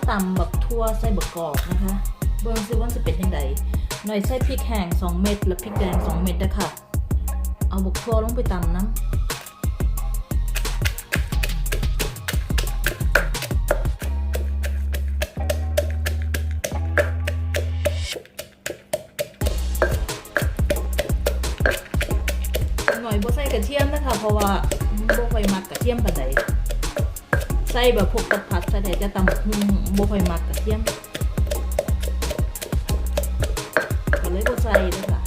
ตำแบบทั่วใส่บะกอกนะคะเบิ่งซิว่าจะเป็นยังไงหน่อยใส่พริกแห้ง2 เม็ดและพริกแดง2 เม็ดนะคะเอาบะทั่วลงไปตำน้ำหน่อยบ่ใส่กระเทียมนะคะเพราะว่าบ่ค่อยมักกระเทียมปานใดใส่แบบพวกผัดใส่ได้จะตำบ่ค่อยมักกระเทียมก็เลยบ่ใส่ด้วยค่ะ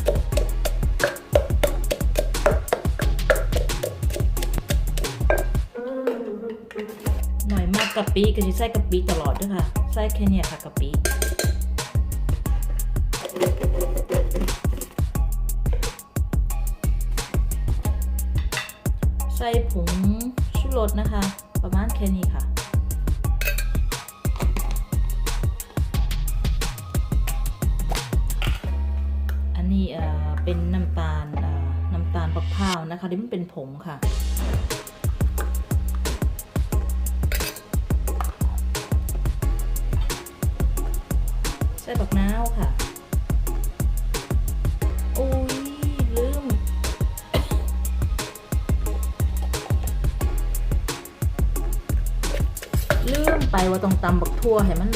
หน่อยมากกะปิก็สิใส่กะปิตลอดด้วยค่ะใส่แค่นี้ค่ะกะปิใส่ผงชูรสนะคะประมาณแค่นี้ค่ะอันนี้เป็นน้ำตาลบักพร้าวนะคะที่มันเป็นผงค่ะใส่บักนาวค่ะอุ้ยลืมไปว่าต้องตำบักทั่วให้มัน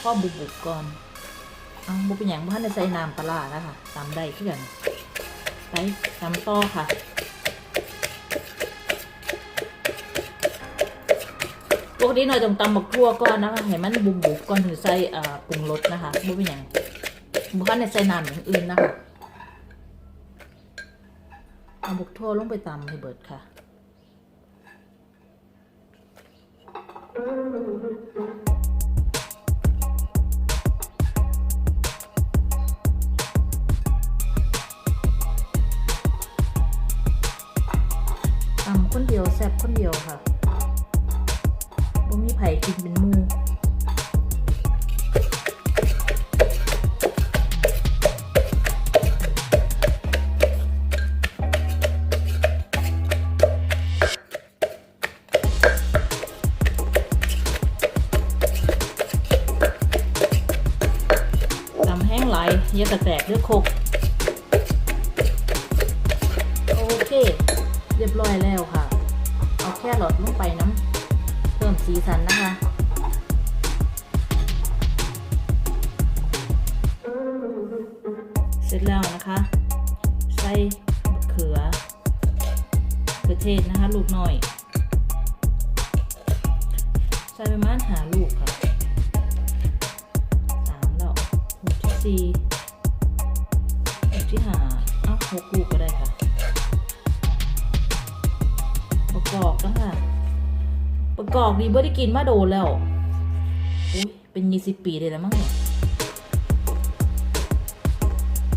พ่อบุบก่อนเอาบุบเป็นอย่างบ้านในใส่น้ำปลานะคะตำได้เพื่อนไปตำต่อค่ะปกติหน่อยต้องตำบักทั่วก่อนนะคะให้มันบุบก่อนถึงใส่ปรุงรสนะคะบุบเป็นอย่างบ้านในใส่น้ำอย่างอื่นนะคะเอาบักทั่วลงไปตำให้เบิดค่ะตำคนเดียวแซ่บคนเดียวค่ะบ่มีไผ่กินเป็นหมู่อย่าแตกด้วยโคกโอเคเรียบร้อยแล้วค่ะเอาแค่หลอดลงไปน้ำเพิ่มสีสันนะคะเสร็จแล้วนะคะใส่มะเขือเทศนะคะลูกหน่อยใส่ประมาณ5 ลูกค่ะ3แล้วลูกที่4ที่6 ลูกก็ได้ค่ะประกอบแล้วค่ะประกอบดีบ่ได้กินมาโดนแล้วอุ้ยเป็น20 ปีเลยแล้วมั้งเนี่ย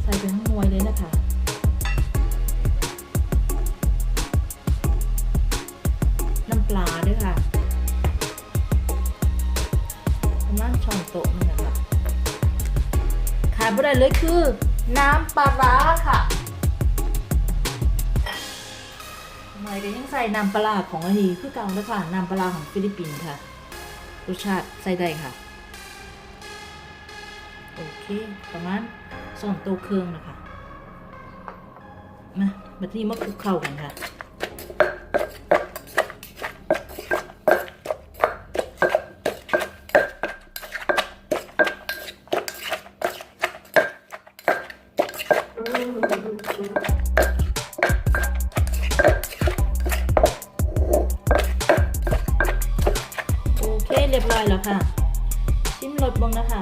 ใส่เป็นทั้งมวยเลยนะคะน้ำปลาด้วยค่ะประมาณช้อนโต๊ะนี่นะคะขาดไม่ได้เลยคือน้ำปลาร้าค่ะทำไมก็ยังใส่น้ำปลาของอันนี้คือเก่าเลยค่ะน้ำปลาของฟิลิปปินส์ค่ะรสชาติใส่ได้ค่ะโอเคประมาณ2 โต๊ะครึ่งนะคะมาที่มาคลุกเข้ากันค่ะเรียบร้อยแล้วค่ะชิมรสบ้างนะคะ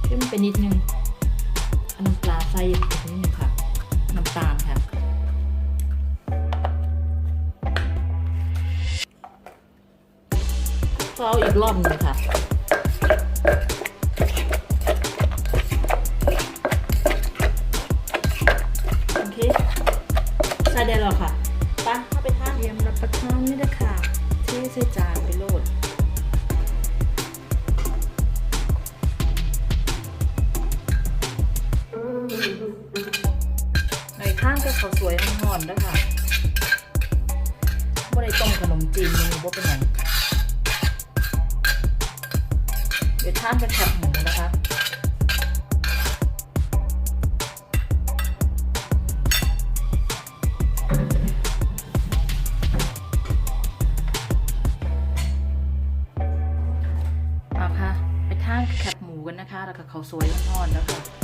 ชิมไปนิดนึงน้ำปลาใส่นิดนึงค่ะน้ำตาลค่ะเอาอีกรอบนึงค่ะโอเคใส่ได้แล้วค่ะไปเข้าไปทานเตรียมรับประทานนี่นะค่ะเทใส่จานไปโหลดในข้างจะข้าวสวยห่อนๆด้วยค่ะ ต้มขนมจีนเมนูว่าเป็นอย่างเดี๋ยวทานกับแคบหมูนะคะเอาค่ะไปทานกับแคบหมูกันนะคะแล้วก็ข้าวสวยร้อนๆแล้วค่ะ